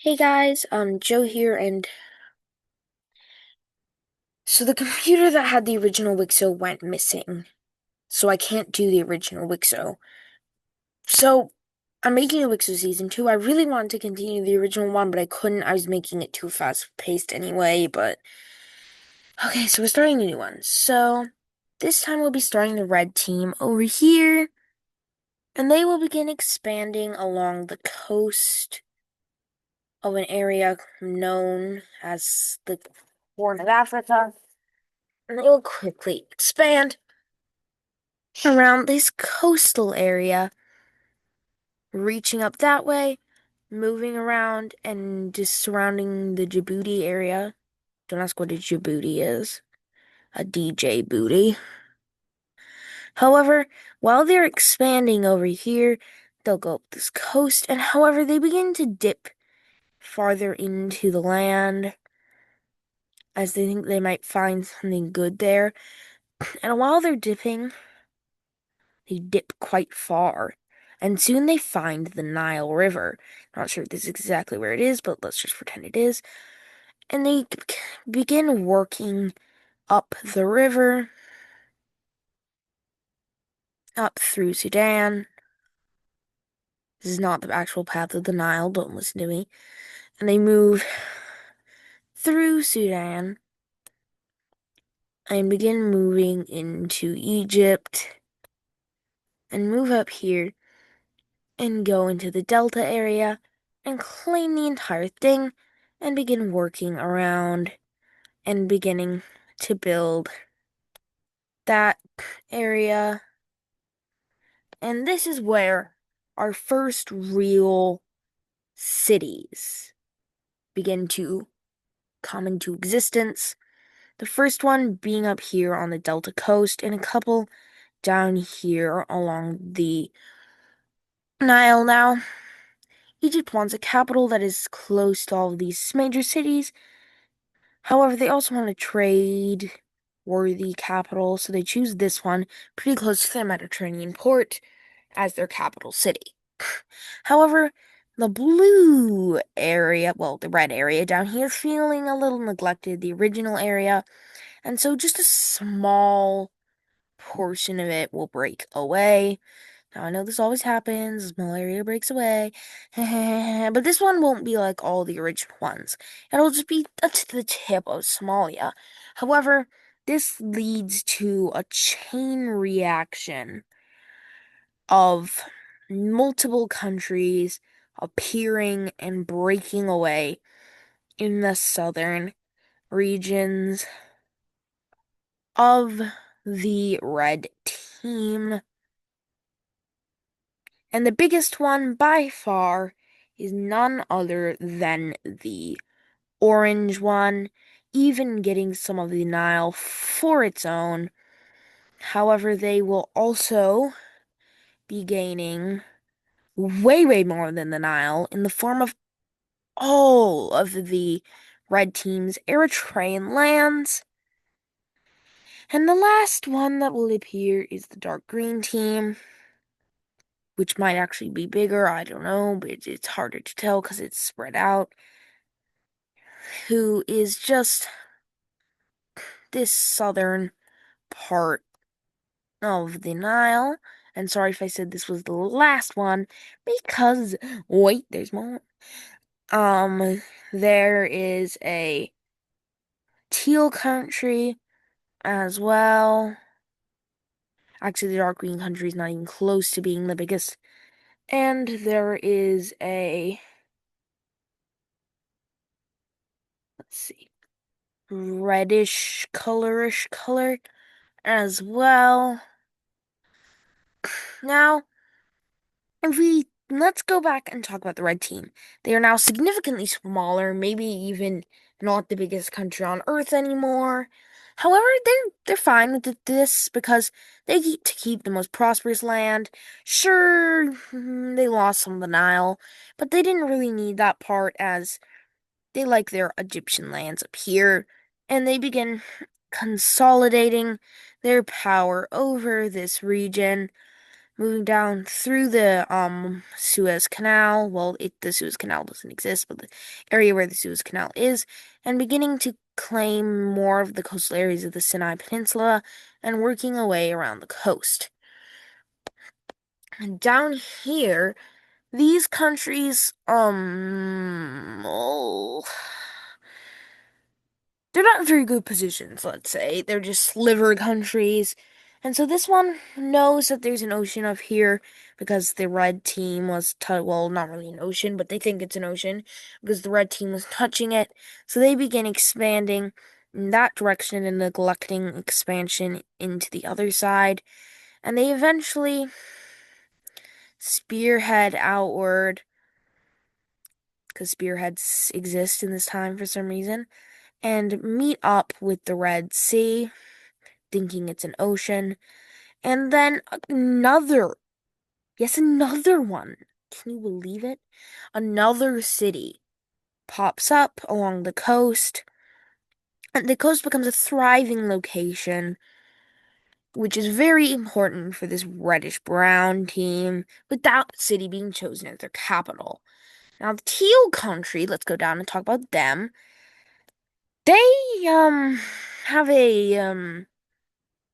Hey guys, Joe here, and so the computer that had the original WICSO went missing, so I can't do the original WICSO. So I'm making a WICSO season 2. I really wanted to continue the original one, but I couldn't. I was making it too fast-paced anyway, but okay, so we're starting a new one. So this time we'll be starting the red team over here, and they will begin expanding along the coast of an area known as the Horn of Africa. And they will quickly expand around this coastal area, reaching up that way, moving around, and just surrounding the Djibouti area. Don't ask what a Djibouti is. A DJ booty. However, while they're expanding over here, they'll go up this coast, and however, they begin to dip farther into the land as they think they might find something good there. And while they're dipping, they dip quite far, and soon they find the Nile River. Not sure if this is exactly where it is, but let's just pretend it is. And they begin working up the river, up through Sudan. This is not the actual path of the Nile, don't listen to me. And they move through Sudan and begin moving into Egypt and move up here and go into the Delta area and claim the entire thing and begin working around and beginning to build that area. And this is where our first real cities begin to come into existence. The first one being up here on the Delta coast, and a couple down here along the Nile now. Egypt wants a capital that is close to all of these major cities. However, they also want a trade-worthy capital, so they choose this one, pretty close to the Mediterranean port, as their capital city. However, the blue area, well, the red area down here, feeling a little neglected, the original area, and so just a small portion of it will break away. Now, I know this always happens, a small area breaks away, but this one won't be like all the original ones. It'll just be to the tip of Somalia. However, this leads to a chain reaction of multiple countries appearing and breaking away in the southern regions of the red team. And the biggest one by far is none other than the orange one, even getting some of the Nile for its own. However, they will also be gaining way, way more than the Nile in the form of all of the red team's Eritrean lands. And the last one that will appear is the dark green team, which might actually be bigger. I don't know, but it's harder to tell because it's spread out. Who is just this southern part of the Nile. And sorry if I said this was the last one, because wait, there's more. There is a teal country as well. Actually, the dark green country is not even close to being the biggest. And there is a, let's see, reddish colorish color as well. Now, if we let's go back and talk about the red team. They are now significantly smaller, maybe even not the biggest country on Earth anymore. However, they're fine with this because they get to keep the most prosperous land. Sure, they lost some of the Nile, but they didn't really need that part as they like their Egyptian lands up here, and they begin consolidating their power over this region moving down through the Suez Canal. Well, the Suez Canal doesn't exist, but the area where the Suez Canal is, and beginning to claim more of the coastal areas of the Sinai Peninsula and working away around the coast. And down here, these countries, oh, they're not in very good positions, let's say. They're just sliver countries. And so this one knows that there's an ocean up here because the red team was, well, not really an ocean, but they think it's an ocean because the red team was touching it. So they begin expanding in that direction and neglecting expansion into the other side. And they eventually spearhead outward because spearheads exist in this time for some reason and meet up with the Red Sea, thinking it's an ocean. And then another one. Can you believe it? Another city pops up along the coast, and the coast becomes a thriving location, which is very important for this reddish-brown team, with that city being chosen as their capital. Now, the teal country, let's go down and talk about them. They, have a,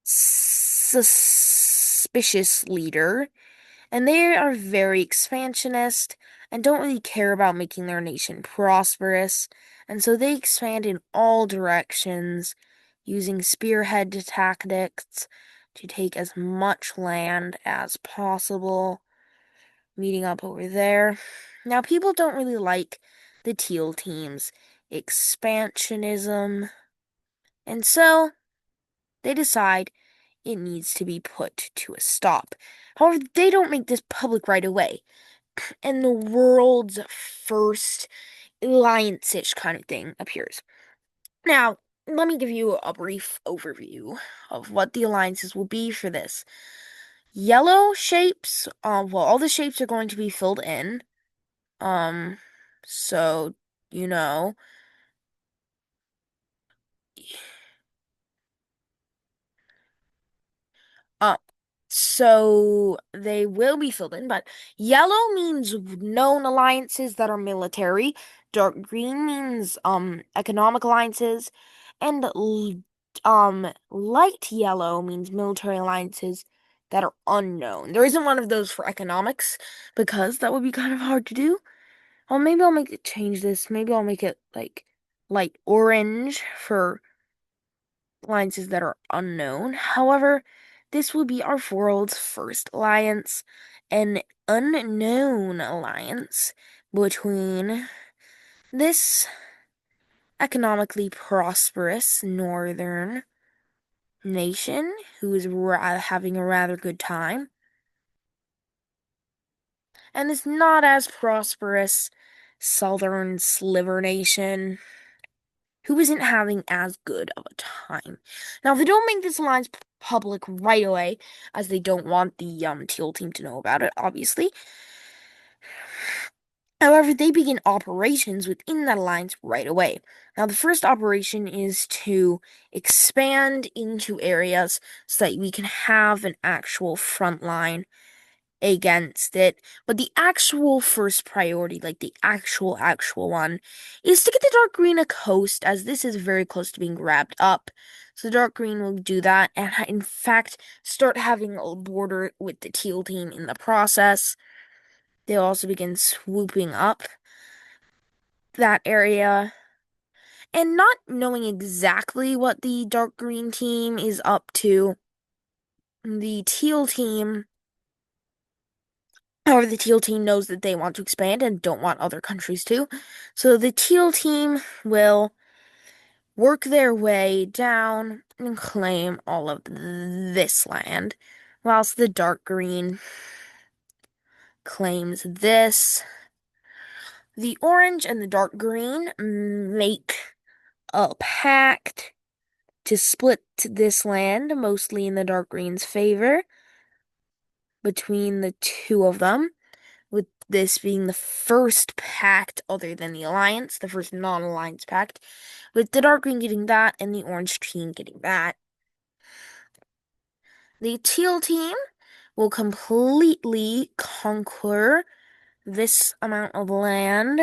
suspicious leader, and they are very expansionist and don't really care about making their nation prosperous, and so they expand in all directions, using spearhead tactics to take as much land as possible, meeting up over there. Now, people don't really like the teal team's expansionism, and so they decide it needs to be put to a stop. However, they don't make this public right away. And the world's first alliance-ish kind of thing appears. Now, let me give you a brief overview of what the alliances will be for this. Yellow shapes, well, all the shapes are going to be filled in. Um, so, you know, Uh, so they will be filled in, but yellow means known alliances that are military. Dark green means economic alliances, and light yellow means military alliances that are unknown. There isn't one of those for economics because that would be kind of hard to do. Well, maybe I'll change this. Maybe I'll make it like light orange for alliances that are unknown. However, this will be our world's first alliance, an unknown alliance between this economically prosperous northern nation who is having a rather good time, and this not as prosperous southern sliver nation who isn't having as good of a time. Now, they don't make this alliance public right away, as they don't want the teal team to know about it, obviously. However, they begin operations within that alliance right away. Now, the first operation is to expand into areas so that we can have an actual front line against it. But the actual first priority, like the actual one, is to get the dark green a coast, as this is very close to being wrapped up. So the dark green will do that, and in fact, start having a border with the teal team in the process. They'll also begin swooping up that area. And not knowing exactly what the dark green team is up to, the teal team However, the teal team knows that they want to expand and don't want other countries to. So the teal team will work their way down and claim all of this land, whilst the dark green claims this. The orange and the dark green make a pact to split this land, mostly in the dark green's favor, between the two of them, with this being the first pact other than the alliance, the first non-alliance pact, with the dark green getting that and the orange team getting that. The teal team will completely conquer this amount of land.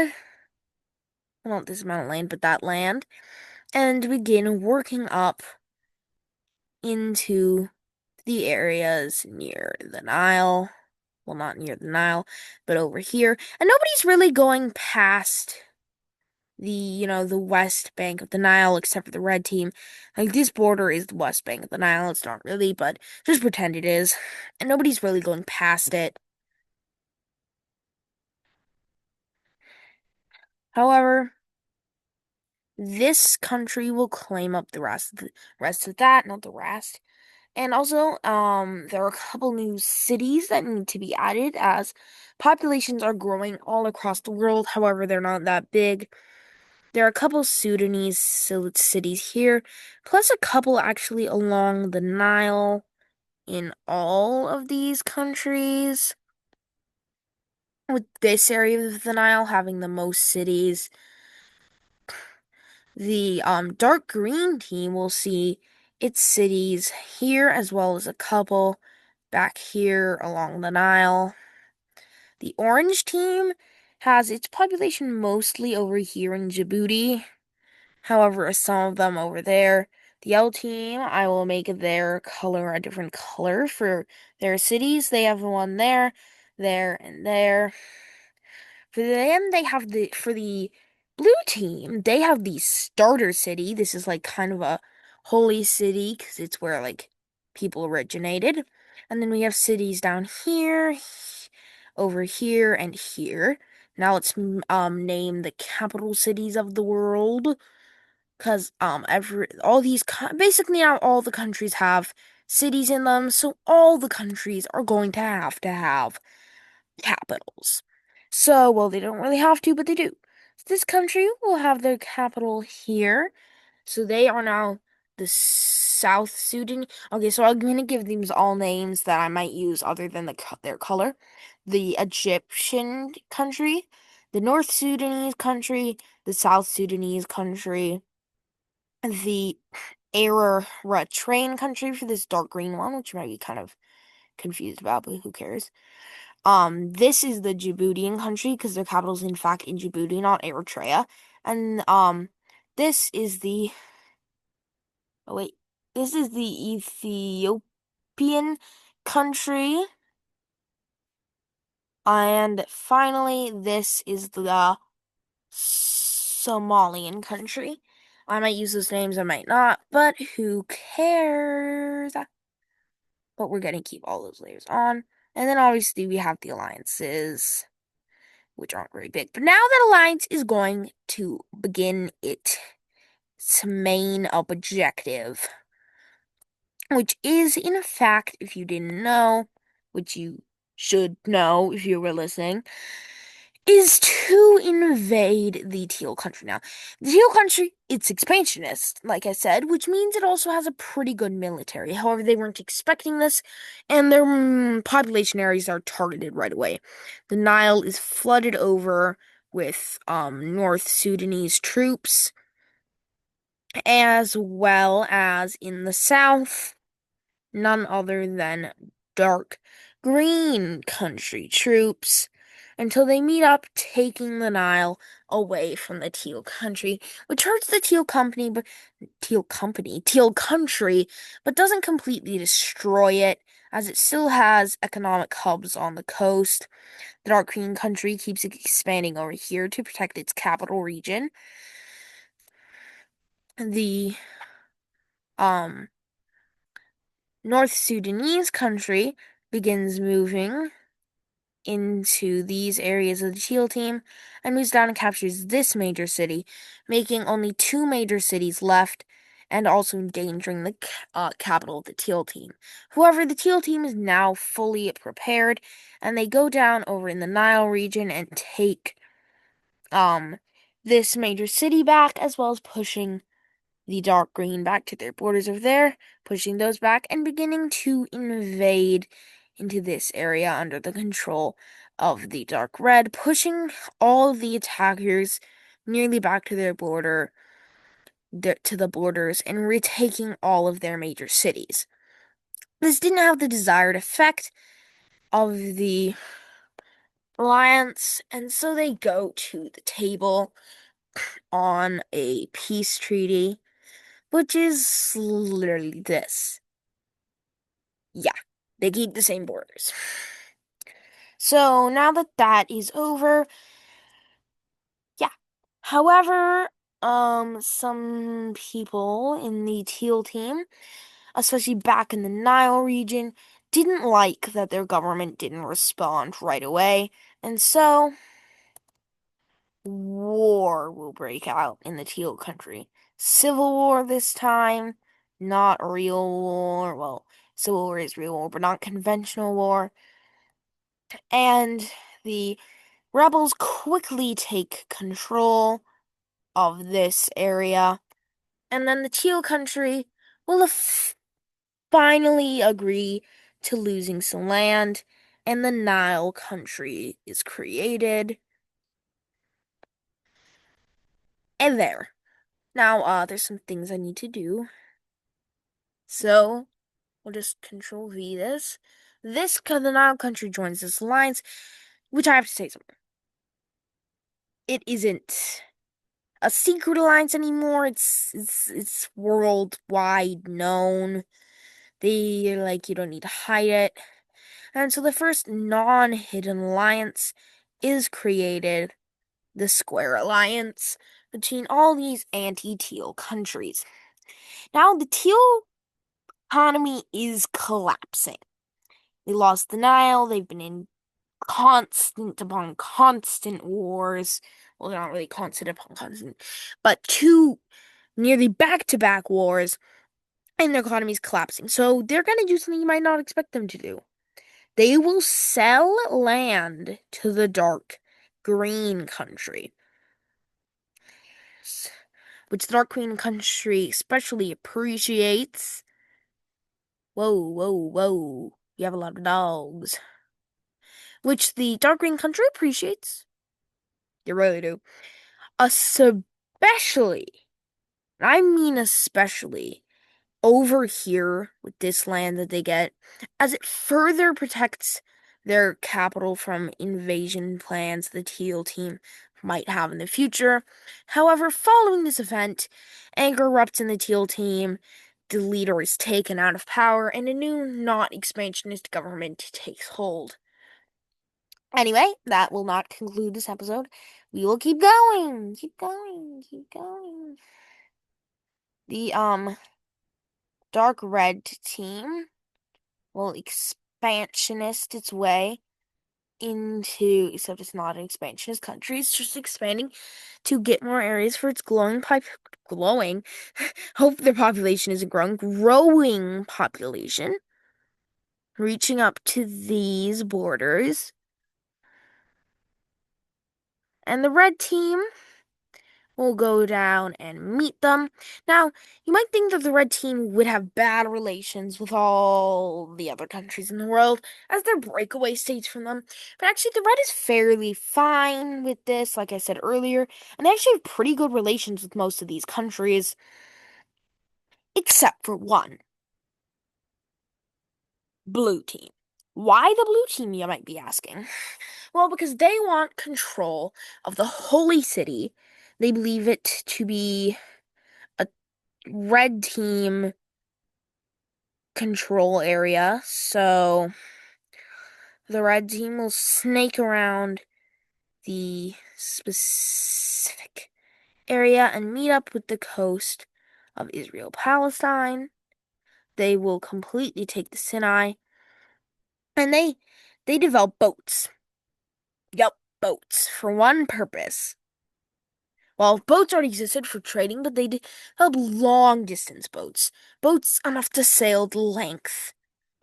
Well, not this amount of land, but that land, and begin working up into the areas near the Nile. Well, not near the Nile, but over here. And nobody's really going past the west bank of the Nile except for the red team. Like, this border is the west bank of the Nile. It's not really, but just pretend it is. And nobody's really going past it. However, this country will claim up the rest of that, not the rest. And also, there are a couple new cities that need to be added as populations are growing all across the world. However, they're not that big. There are a couple Sudanese cities here, plus a couple actually along the Nile in all of these countries. With this area of the Nile having the most cities, the dark green team will see its cities here as well as a couple back here along the Nile. The orange team has its population mostly over here in Djibouti. However, some of them over there. The yellow team, I will make their color a different color for their cities. They have one there, there, and there. For them, they have for the blue team, they have the starter city. This is like kind of a holy city because it's where like people originated. And then we have cities down here, over here, and here. Now let's name the capital cities of the world. Because every all these basically now all the countries have cities in them, so all the countries are going to have capitals. So, well, they don't really have to, but they do. This country will have their capital here. So they are now the South Sudan. Okay, so I'm gonna give these all names that I might use other than their color. The Egyptian country, the North Sudanese country, the South Sudanese country, the Eritrean country for this dark green one, which you might be kind of confused about, but who cares? This is the Djiboutian country because their capital is in fact in Djibouti, not Eritrea. And this is the oh wait, this is the Ethiopian country. And finally, this is the Somalian country. I might use those names, I might not, but who cares? But we're gonna keep all those layers on. And then obviously we have the alliances, which aren't very big. But now that alliance is going to begin its main objective, which is, in fact, if you didn't know, which you should know if you were listening, is to invade the Teal country. Now, the Teal country, it's expansionist, like I said, which means it also has a pretty good military. However, they weren't expecting this, and their population areas are targeted right away. The Nile is flooded over with North Sudanese troops, as well as in the south, none other than dark green country troops until they meet up, taking the Nile away from the Teal country, which hurts the Teal country, but doesn't completely destroy it, as it still has economic hubs on the coast. The dark green country keeps expanding over here to protect its capital region. The um North Sudanese country begins moving into these areas of the Teal team and moves down and captures this major city, making only two major cities left and also endangering the capital of the Teal team. However, the Teal team is now fully prepared and they go down over in the Nile region and take this major city back, as well as pushing the dark green back to their borders over there, pushing those back and beginning to invade into this area under the control of the dark red, pushing all of the attackers nearly back to their border, to the borders, and retaking all of their major cities. This didn't have the desired effect, of the alliance, and so they go to the table on a peace treaty, which is literally this. Yeah, they keep the same borders. So now that that is over, yeah. However, some people in the teal team, especially back in the Nile region, didn't like that their government didn't respond right away, and so war will break out in the teal country. Civil war this time, not real war. Well, civil war is real war, but not conventional war. And the rebels quickly take control of this area, and then the teal country will finally agree to losing some land, and the Nile country is created. And there. Now, there's some things I need to do. So, we'll just control V this. The Nile country joins this alliance, which I have to say something. It isn't a secret alliance anymore. It's worldwide known. You don't need to hide it. And so the first non-hidden alliance is created, the Square Alliance, between all these anti-teal countries. Now, the teal economy is collapsing. They lost the Nile, they've been in constant upon constant wars. Well, they're not really constant upon constant, but two nearly back-to-back wars, and their economy is collapsing. So they're going to do something you might not expect them to do. They will sell land to the dark green country, which the dark green country especially appreciates. Whoa, whoa, whoa. You have a lot of dogs. Which the dark green country appreciates. They really do. Especially, I mean especially, over here with this land that they get, as it further protects their capital from invasion plans the teal team might have in the future. However, following this event, anger erupts in the teal team, the leader is taken out of power, and a new, not expansionist government takes hold. Anyway, that will not conclude this episode. We will keep going, keep going, keep going. The dark red team will expansionist its way into, except it's not an expansionist country, it's just expanding to get more areas for its glowing hope their population isn't growing population, reaching up to these borders. And the red team will go down and meet them. Now, you might think that the red team would have bad relations with all the other countries in the world, as they're breakaway states from them. But actually, the red is fairly fine with this, like I said earlier, and they actually have pretty good relations with most of these countries, except for one. Blue team. Why the blue team, you might be asking? Well, because they want control of the holy city. They believe it to be a red team control area, so the red team will snake around the specific area and meet up with the coast of Israel Palestine. They will completely take the Sinai, and they develop boats. Yup, boats for one purpose. Well, boats already existed for trading, but they developed long distance boats. Boats enough to sail the length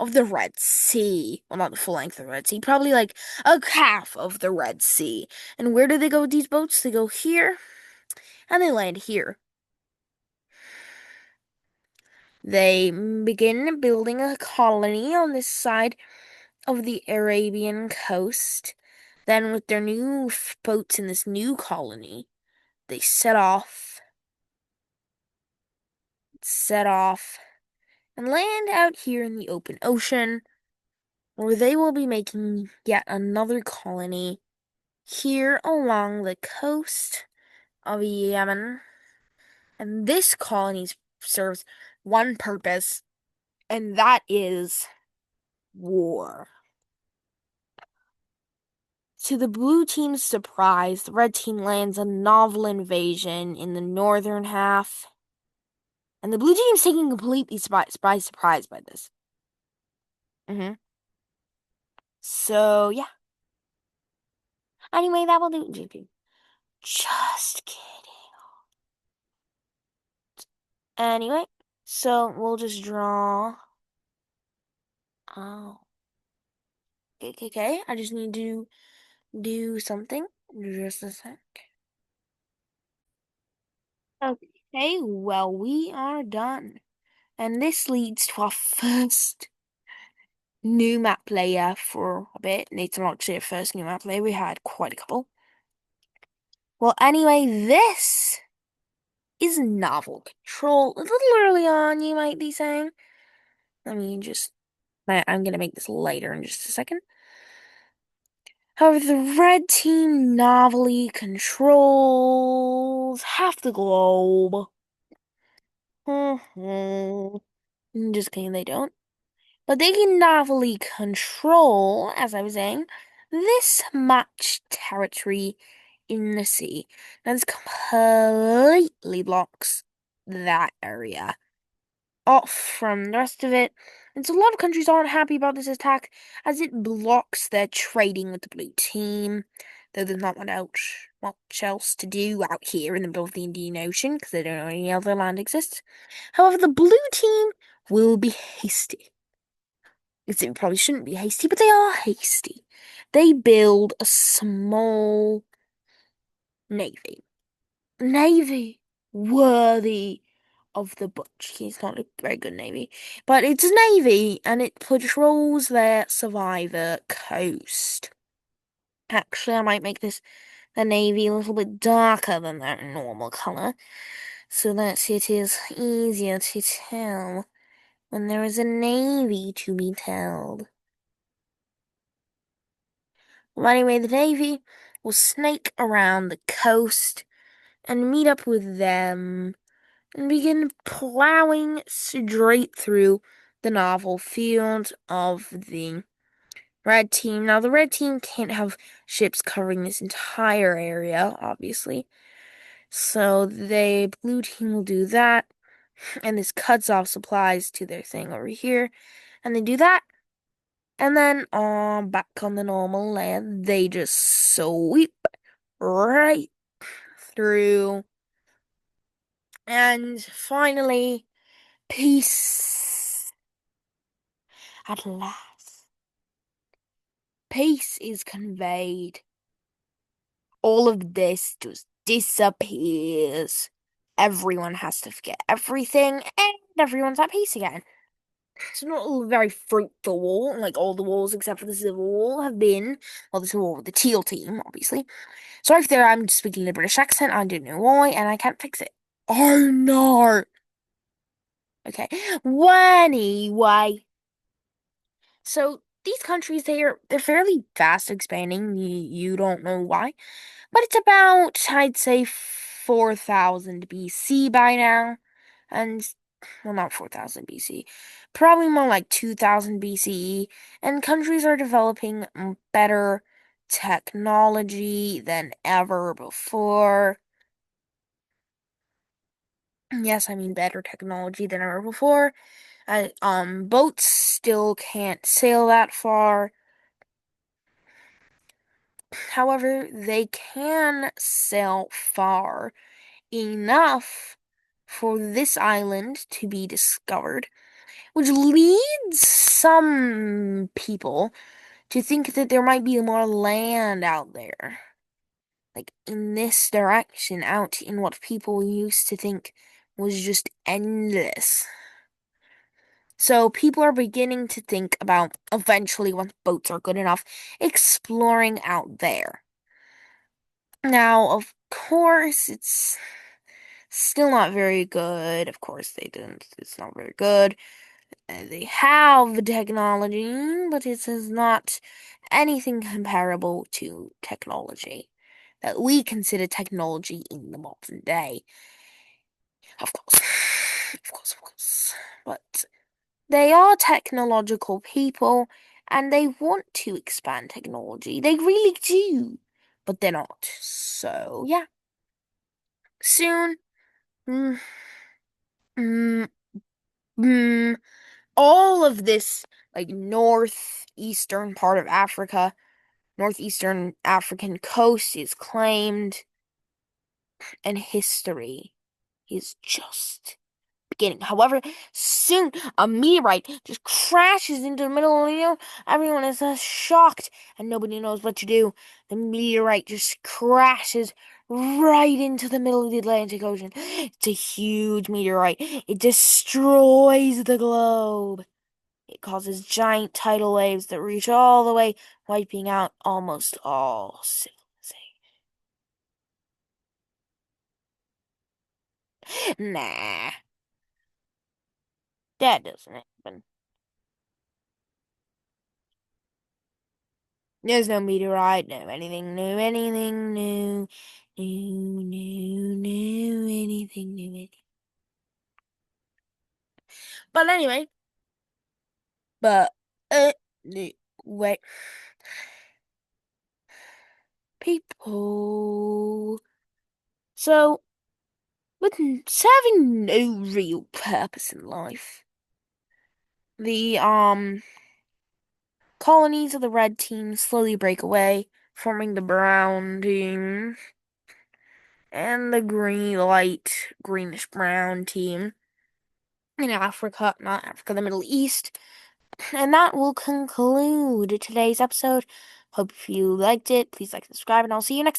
of the Red Sea. Well, not the full length of the Red Sea, probably like a half of the Red Sea. And where do they go with these boats? They go here, and they land here. They begin building a colony on this side of the Arabian coast. Then, with their new boats in this new colony, they set off, and land out here in the open ocean, where they will be making yet another colony here along the coast of Yemen. And this colony serves one purpose, and that is war. To the blue team's surprise, the red team lands a novel invasion in the northern half, and the blue team's taken completely by surprise by this. Mm-hmm. So, yeah. Anyway, that will do, GP. Just kidding. Anyway, so we'll just draw. Oh. Okay, I just need to do something. Just a sec. Okay, well, we are done. And this leads to our first new map layer for a bit. It's not actually our first new map layer, we had quite a couple. Well, anyway, this is novel control. A little early on, you might be saying. I'm gonna make this lighter in just a second. However, the red team novelly controls half the globe. Just kidding, they don't. But they can novelly control, as I was saying, this much territory in the sea. Now, this completely blocks that area off from the rest of it. And so a lot of countries aren't happy about this attack, as it blocks their trading with the blue team, though there's not much else to do out here in the middle of the Indian Ocean, because they don't know any other land exists. However, the blue team will be hasty. They probably shouldn't be hasty, but they are hasty. They build a small navy. Navy worthy of the Butch. It's not a very good navy, but it's a navy and it patrols their survivor coast. Actually, I might make the navy a little bit darker than that normal color, so that it is easier to tell when there is a navy to be told. Well, anyway, the navy will snake around the coast and meet up with them and begin plowing straight through the novel field of the red team. Now, the red team can't have ships covering this entire area, obviously. So the blue team will do that, and this cuts off supplies to their thing over here. And they do that, and then back on the normal land, they just sweep right through. And finally, peace. At last, peace is conveyed. All of this just disappears. Everyone has to forget everything, and everyone's at peace again. It's not a very fruitful war, like all the wars except for the Civil War have been. Well, the Civil War with the Teal team, obviously. Sorry if there I'm speaking in a British accent, I don't know why, and I can't fix it. Oh no! Okay. Well, anyway. So these countries they're fairly fast expanding. You don't know why. But it's about, I'd say, 4000 BC by now. And, well, not 4000 BC. Probably more like 2000 BCE. And countries are developing better technology than ever before. Yes, I mean better technology than ever before. Boats still can't sail that far. However, they can sail far enough for this island to be discovered, which leads some people to think that there might be more land out there. Like in this direction, out in what people used to think was just endless. So people are beginning to think about eventually, once boats are good enough, exploring out there. Now, of course, it's still not very good. Of course, they didn't. It's not very good. They have technology, but it is not anything comparable to technology that we consider technology in the modern day. Of course, of course, of course. But they are technological people and they want to expand technology. They really do. But they're not. So, yeah. Soon, mm, mm, mm, all of this, like, northeastern part of Africa, northeastern African coast is claimed, and history is just beginning. However, soon a meteorite just crashes into the middle of the ocean. Everyone is shocked and nobody knows what to do. The meteorite just crashes right into the middle of the Atlantic Ocean. It's a huge meteorite. It destroys the globe. It causes giant tidal waves that reach all the way, wiping out almost all civilization. Nah, that doesn't happen. There's no meteorite, no anything new, anything new, anything new. But anyway, but wait, people. So, with having no real purpose in life, the colonies of the red team slowly break away, forming the brown team and the greenish brown team in Africa, not Africa, the Middle East. And that will conclude today's episode. Hope you liked it. Please like, subscribe, and I'll see you next time.